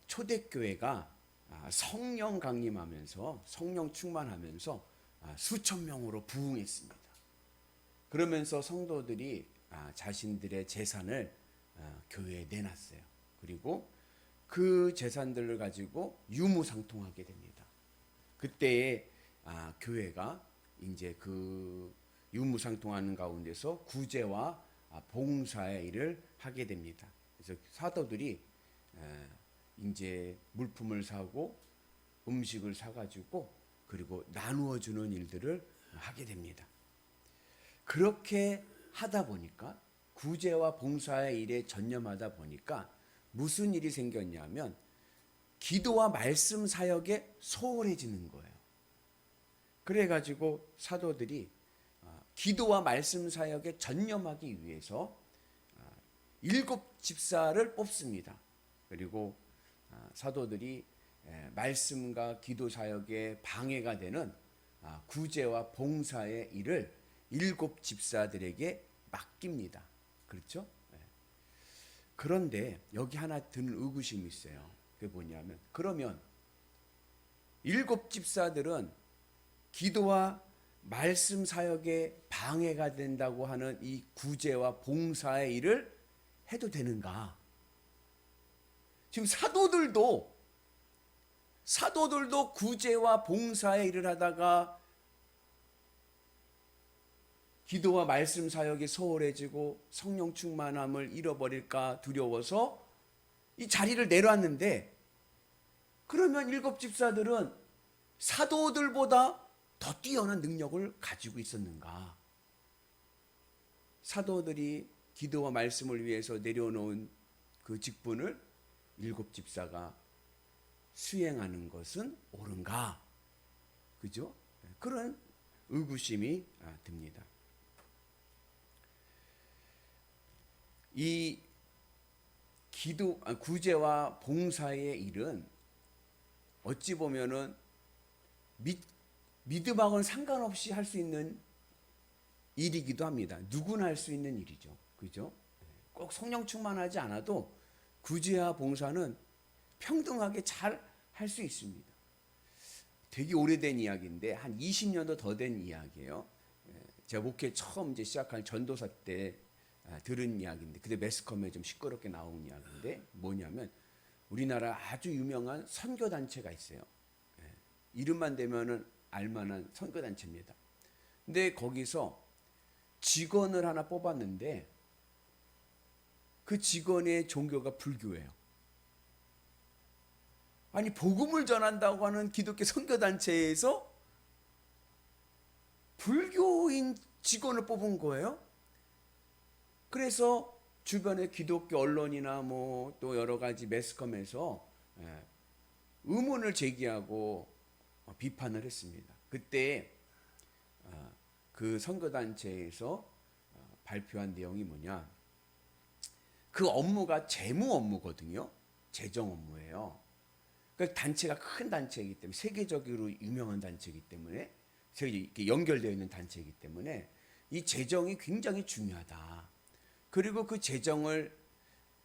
초대교회가 성령 강림하면서 성령 충만하면서 수천 명으로 부흥했습니다. 그러면서 성도들이 자신들의 재산을 교회에 내놨어요. 그리고 그 재산들을 가지고 유무상통하게 됩니다. 그때에 교회가 이제 그 유무상통하는 가운데서 구제와 봉사의 일을 하게 됩니다. 그래서 사도들이 이제 물품을 사고 음식을 사가지고 그리고 나누어 주는 일들을 하게 됩니다. 그렇게 하다 보니까 구제와 봉사의 일에 전념하다 보니까 무슨 일이 생겼냐면 기도와 말씀 사역에 소홀해지는 거예요. 그래가지고 사도들이 기도와 말씀 사역에 전념하기 위해서 7집사를 뽑습니다. 그리고 사도들이 말씀과 기도 사역에 방해가 되는 구제와 봉사의 일을 7집사들에게 맡깁니다. 그렇죠? 그런데 여기 하나 드는 의구심이 있어요. 그게 뭐냐면 그러면 7집사들은 기도와 말씀 사역에 방해가 된다고 하는 이 구제와 봉사의 일을 해도 되는가? 지금 사도들도 구제와 봉사의 일을 하다가 기도와 말씀 사역에 소홀해지고 성령 충만함을 잃어버릴까 두려워서 이 자리를 내놨는데, 그러면 7집사들은 사도들보다 더 뛰어난 능력을 가지고 있었는가? 사도들이 기도와 말씀을 위해서 내려놓은 그 직분을 7집사가 수행하는 것은 옳은가? 그죠? 그런 의구심이 듭니다. 이 구제와 봉사의 일은 어찌 보면은 믿음하고는 상관없이 할 수 있는 일이기도 합니다. 누구나 할 수 있는 일이죠. 그죠? 꼭 성령 충만하지 않아도 구제와 봉사는 평등하게 잘 할 수 있습니다. 되게 오래된 이야기인데 한 20년도 더 된 이야기예요. 제가 목회 처음 이제 시작한 전도사 때 들은 이야기인데, 그때 매스컴에 좀 시끄럽게 나온 이야기인데 뭐냐면 우리나라 아주 유명한 선교 단체가 있어요. 이름만 대면은 알만한 선교 단체입니다. 근데 거기서 직원을 하나 뽑았는데 그 직원의 종교가 불교예요. 아니, 복음을 전한다고 하는 기독교 선교 단체에서 불교인 직원을 뽑은 거예요. 그래서 주변의 기독교 언론이나 뭐 또 여러 가지 매스컴에서 의문을 제기하고 비판을 했습니다. 그때 그 선교단체에서 발표한 내용이 뭐냐, 그 업무가 재무 업무거든요. 재정 업무예요. 그 단체가 큰 단체이기 때문에, 세계적으로 유명한 단체이기 때문에, 연결되어 있는 단체이기 때문에 이 재정이 굉장히 중요하다. 그리고 그 재정을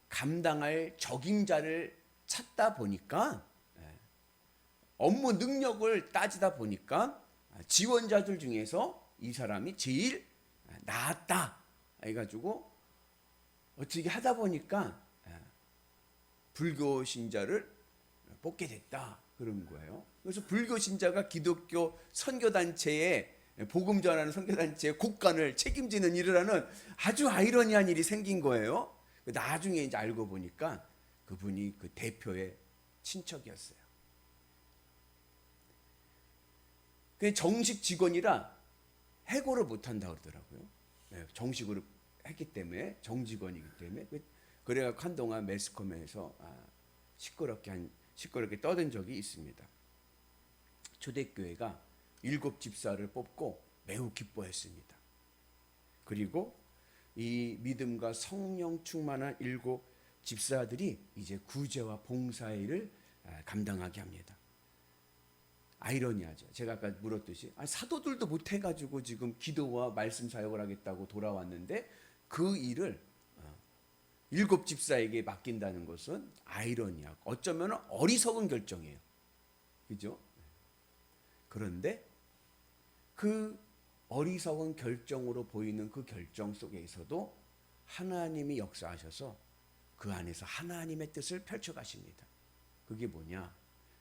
감당할 적임자를 찾다 보니까, 업무 능력을 따지다 보니까 지원자들 중에서 이 사람이 제일 나았다 해가지고 어떻게 하다 보니까 불교 신자를 뽑게 됐다, 그런 거예요. 그래서 불교 신자가 기독교 선교단체에, 복음 전하는 선교단체의 곡간을 책임지는 일을 하는 아주 아이러니한 일이 생긴 거예요. 나중에 이제 알고 보니까 그분이 그 대표의 친척이었어요. 그 정식 직원이라 해고를 못한다고 그러더라고요. 정식으로 했기 때문에, 정직원이기 때문에. 그래갖고 한동안 매스컴에서 시끄럽게 떠든 적이 있습니다. 초대교회가 7집사를 뽑고 매우 기뻐했습니다. 그리고 이 믿음과 성령 충만한 7집사들이 이제 구제와 봉사의 일을 감당하게 합니다. 아이러니하죠. 제가 아까 물었듯이 사도들도 못해가지고 지금 기도와 말씀 사역을 하겠다고 돌아왔는데 그 일을 일곱 집사에게 맡긴다는 것은 아이러니하고 어쩌면 어리석은 결정이에요. 그죠? 그런데 그 어리석은 결정으로 보이는 그 결정 속에서도 하나님이 역사하셔서 그 안에서 하나님의 뜻을 펼쳐가십니다. 그게 뭐냐?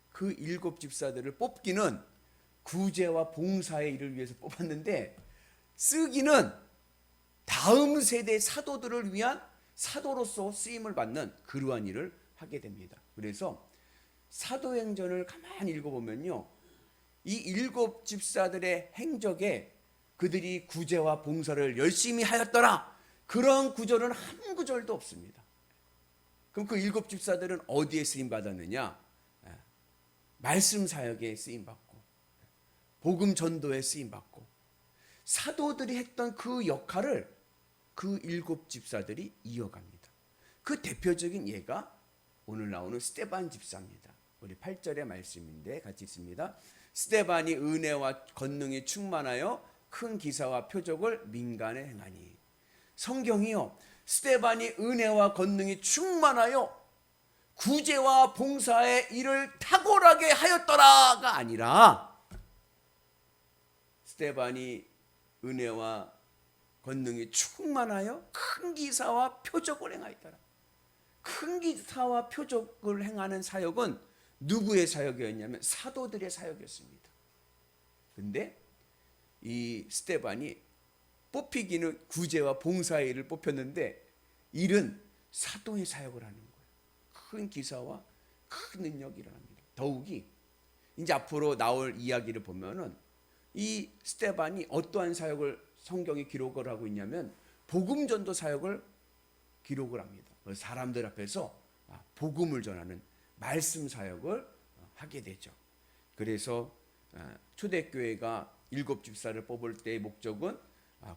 그 일곱 집사들을 뽑기는 구제와 봉사의 일을 위해서 뽑았는데 쓰기는 다음 세대 사도들을 위한 사도로서 쓰임을 받는 그러한 일을 하게 됩니다. 그래서 사도행전을 가만히 읽어보면요, 이 일곱 집사들의 행적에 그들이 구제와 봉사를 열심히 하였더라, 그런 구절은 한 구절도 없습니다. 그럼 그 일곱 집사들은 어디에 쓰임 받았느냐? 말씀 사역에 쓰임 받고, 복음 전도에 쓰임 받고, 사도들이 했던 그 역할을 그 일곱 집사들이 이어갑니다. 그 대표적인 예가 오늘 나오는 스데반 집사입니다. 우리 8절의 말씀인데 같이 있습니다. 스데반이 은혜와 권능이 충만하여 큰 기사와 표적을 민간에 행하니. 성경이요, 스데반이 은혜와 권능이 충만하여 구제와 봉사의 일을 탁월하게 하였더라가 아니라 스데반이 은혜와 권능이 충만하여 큰 기사와 표적을 행하였더라. 큰 기사와 표적을 행하는 사역은 누구의 사역이었냐면 사도들의 사역이었습니다. 근데 이 스데반이 뽑히기는 구제와 봉사의 일을 뽑혔는데 일은 사도의 사역을 하는 거예요. 큰 기사와 큰 능력이 일어납니다. 더욱이 이제 앞으로 나올 이야기를 보면은 이 스데반이 어떠한 사역을 성경에 기록을 하고 있냐면 복음 전도 사역을 기록을 합니다. 사람들 앞에서 복음을 전하는 말씀 사역을 하게 되죠. 그래서 초대교회가 일곱 집사를 뽑을 때의 목적은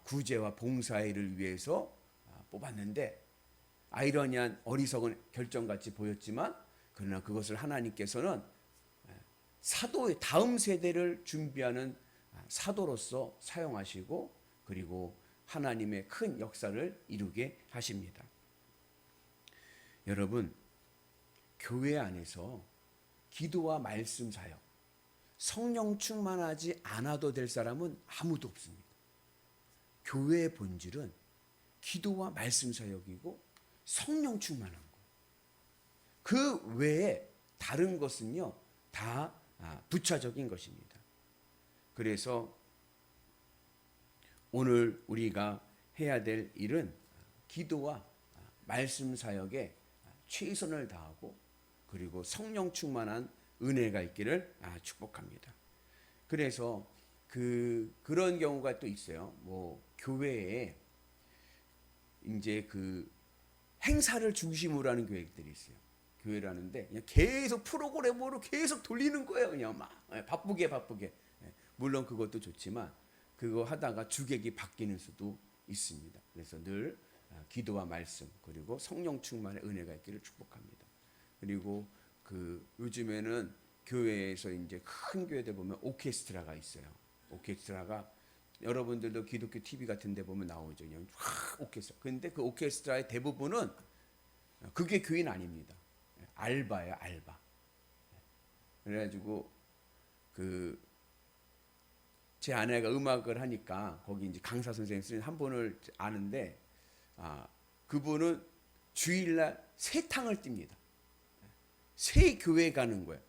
구제와 봉사의 일을 위해서 뽑았는데 아이러니한 어리석은 결정같이 보였지만 그러나 그것을 하나님께서는 사도의 다음 세대를 준비하는 사도로서 사용하시고 그리고 하나님의 큰 역사를 이루게 하십니다. 여러분, 교회 안에서 기도와 말씀 사역, 성령 충만하지 않아도 될 사람은 아무도 없습니다. 교회의 본질은 기도와 말씀 사역이고 성령 충만한 거예요. 그 외에 다른 것은요 다 부차적인 것입니다. 그래서 오늘 우리가 해야 될 일은 기도와 말씀 사역에 최선을 다하고 그리고 성령 충만한 은혜가 있기를 축복합니다. 그래서 그런 경우가 또 있어요. 뭐 교회에 이제 그 행사를 중심으로 하는 교회들이 있어요. 교회라는데 그냥 계속 프로그램으로 계속 돌리는 거예요. 그냥 막 바쁘게. 물론 그것도 좋지만 그거 하다가 주객이 바뀌는 수도 있습니다. 그래서 늘 기도와 말씀 그리고 성령 충만의 은혜가 있기를 축복합니다. 그리고 요즘에는 교회에서 이제 큰 교회들 보면 오케스트라가 있어요. 오케스트라가 여러분들도 기독교 TV 같은 데 보면 나오죠. 그냥 오케스트라. 근데 그 오케스트라의 대부분은 그게 교인 아닙니다. 알바예요, 알바. 그래가지고 제 아내가 음악을 하니까 거기 이제 강사 선생님 쓰는 한 분을 아는데 그분은 주일날 세 탕을 띱니다. 세 교회 가는 거예요.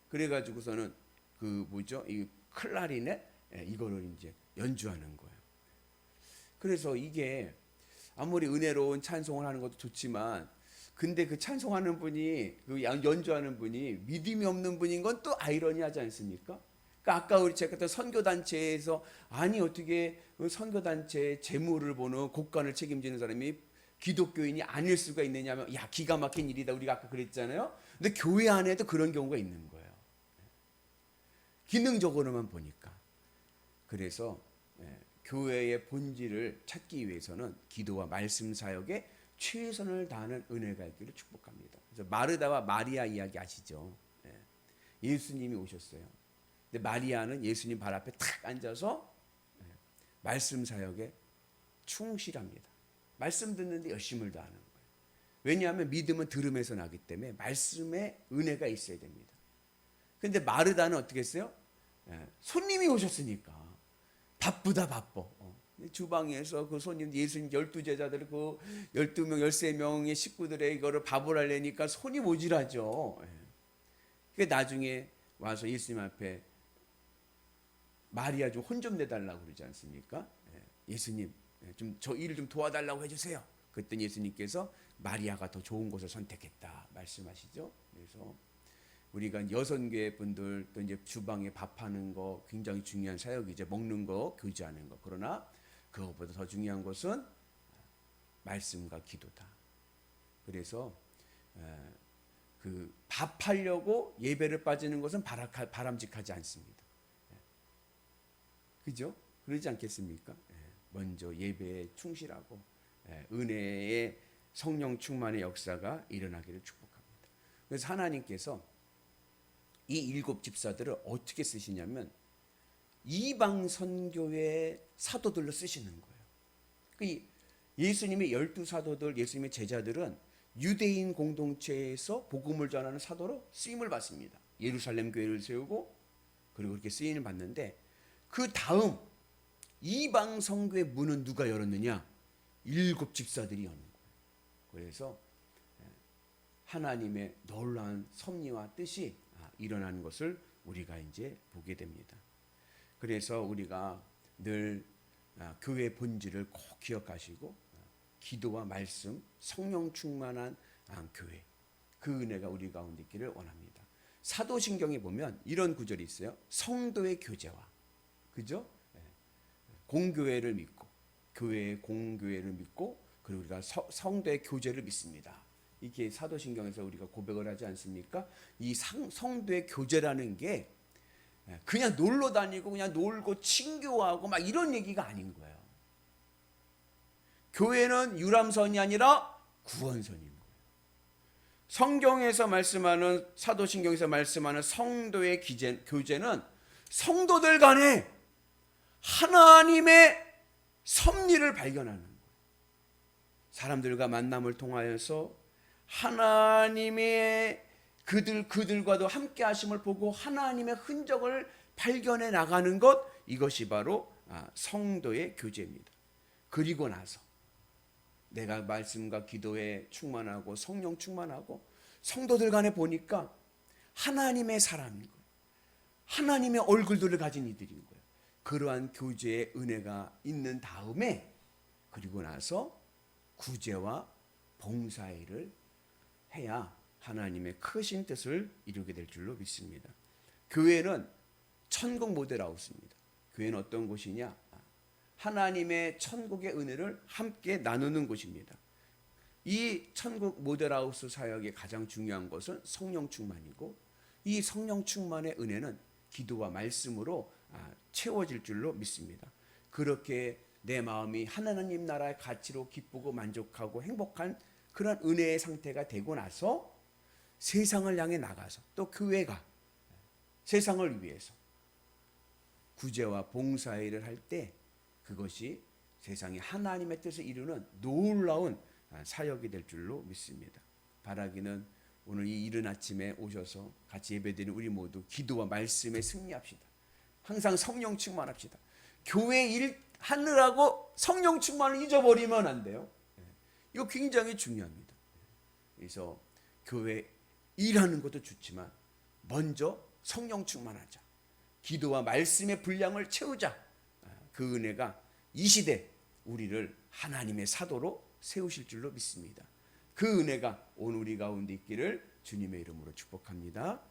그래가지고서는 이 클라리넷 이거를 이제 연주하는 거예요. 그래서 이게 아무리 은혜로운 찬송을 하는 것도 좋지만 근데 그 찬송하는 분이 연주하는 분이 믿음이 없는 분인 건 또 아이러니하지 않습니까? 그러니까 아까 우리 제가 했던 선교단체에서 아니 어떻게 선교단체 재무를 보는 곡간을 책임지는 사람이 기독교인이 아닐 수가 있느냐면 야 기가 막힌 일이다 우리가 아까 그랬잖아요. 근데 교회 안에도 그런 경우가 있는 거예요. 기능적으로만 보니까. 그래서 교회의 본질을 찾기 위해서는 기도와 말씀 사역에 최선을 다하는 은혜가 있기를 축복합니다. 그래서 마르다와 마리아 이야기 아시죠? 예수님이 오셨어요. 근데 마리아는 예수님 발 앞에 탁 앉아서 말씀 사역에 충실합니다. 말씀 듣는데 열심을 다하는 거예요. 왜냐하면 믿음은 들음에서 나기 때문에 말씀에 은혜가 있어야 됩니다. 근데 마르다는 어떻게 했어요? 손님이 오셨으니까 바쁘다 바빠. 주방에서 그 손님 예수님 12제자들 그 12명 13명의 식구들의 이거를 밥을 하려니까 손이 모질하죠. 그게 나중에 와서 예수님 앞에 마리아 좀 혼 좀 내달라고 그러지 않습니까? 예수님 좀 저 일을 좀 도와달라고 해주세요. 그랬더니 예수님께서 마리아가 더 좋은 곳을 선택했다 말씀하시죠. 그래서 우리가 여선교회 분들 또 이제 주방에 밥하는 거 굉장히 중요한 사역이죠. 먹는 거, 교제하는 거. 그러나 그것보다 더 중요한 것은 말씀과 기도다. 그래서 그 밥하려고 예배를 빠지는 것은 바람직하지 않습니다. 그죠? 그러지 않겠습니까? 먼저 예배에 충실하고 은혜의 성령 충만의 역사가 일어나기를 축복합니다. 그래서 하나님께서 이 7 집사들을 어떻게 쓰시냐면 이방 선교의 사도들로 쓰시는 거예요. 예수님의 12사도들, 예수님의 제자들은 유대인 공동체에서 복음을 전하는 사도로 쓰임을 받습니다. 예루살렘 교회를 세우고 그리고 그렇게 쓰임을 받는데 그 다음 이방 선교의 문은 누가 열었느냐? 7 집사들이 여는 거예요. 그래서 하나님의 놀라운 섭리와 뜻이 일어나는 것을 우리가 이제 보게 됩니다. 그래서 우리가 늘 교회 본질을 꼭 기억하시고 기도와 말씀, 성령 충만한 교회, 그 은혜가 우리 가운데 있기를 원합니다. 사도신경에 보면 이런 구절이 있어요. 성도의 교제와, 그죠? 공교회를 믿고, 교회의 공교회를 믿고, 그리고 우리가 성도의 교제를 믿습니다. 이게 사도신경에서 우리가 고백을 하지 않습니까? 이 성도의 교제라는 게 그냥 놀러 다니고 그냥 놀고 친교하고 막 이런 얘기가 아닌 거예요. 교회는 유람선이 아니라 구원선인 거예요. 성경에서 말씀하는 사도신경에서 말씀하는 성도의 교제는 성도들 간에 하나님의 섭리를 발견하는 거예요. 사람들과 만남을 통하여서 하나님의 그들과도 함께 하심을 보고 하나님의 흔적을 발견해 나가는 것, 이것이 바로 성도의 교제입니다. 그리고 나서 내가 말씀과 기도에 충만하고 성령 충만하고 성도들 간에 보니까 하나님의 사람인 거예요. 하나님의 얼굴들을 가진 이들인 거예요. 그러한 교제의 은혜가 있는 다음에 그리고 나서 구제와 봉사일을 해야 하나님의 크신 뜻을 이루게 될 줄로 믿습니다. 교회는 천국 모델하우스입니다. 교회는 어떤 곳이냐? 하나님의 천국의 은혜를 함께 나누는 곳입니다. 이 천국 모델하우스 사역의 가장 중요한 것은 성령 충만이고, 이 성령 충만의 은혜는 기도와 말씀으로 채워질 줄로 믿습니다. 그렇게 내 마음이 하나님 나라의 가치로 기쁘고 만족하고 행복한 그런 은혜의 상태가 되고 나서 세상을 향해 나가서 또 교회가 세상을 위해서 구제와 봉사일을 할 때 그것이 세상에 하나님의 뜻을 이루는 놀라운 사역이 될 줄로 믿습니다. 바라기는 오늘 이 이른 아침에 오셔서 같이 예배드리는 우리 모두 기도와 말씀에 승리합시다. 항상 성령 충만합시다. 교회 일 하느라고 성령 충만을 잊어버리면 안 돼요. 이거 굉장히 중요합니다. 그래서 교회 일하는 것도 좋지만 먼저 성령 충만하자. 기도와 말씀의 분량을 채우자. 그 은혜가 이 시대 우리를 하나님의 사도로 세우실 줄로 믿습니다. 그 은혜가 오늘 우리 가운데 있기를 주님의 이름으로 축복합니다.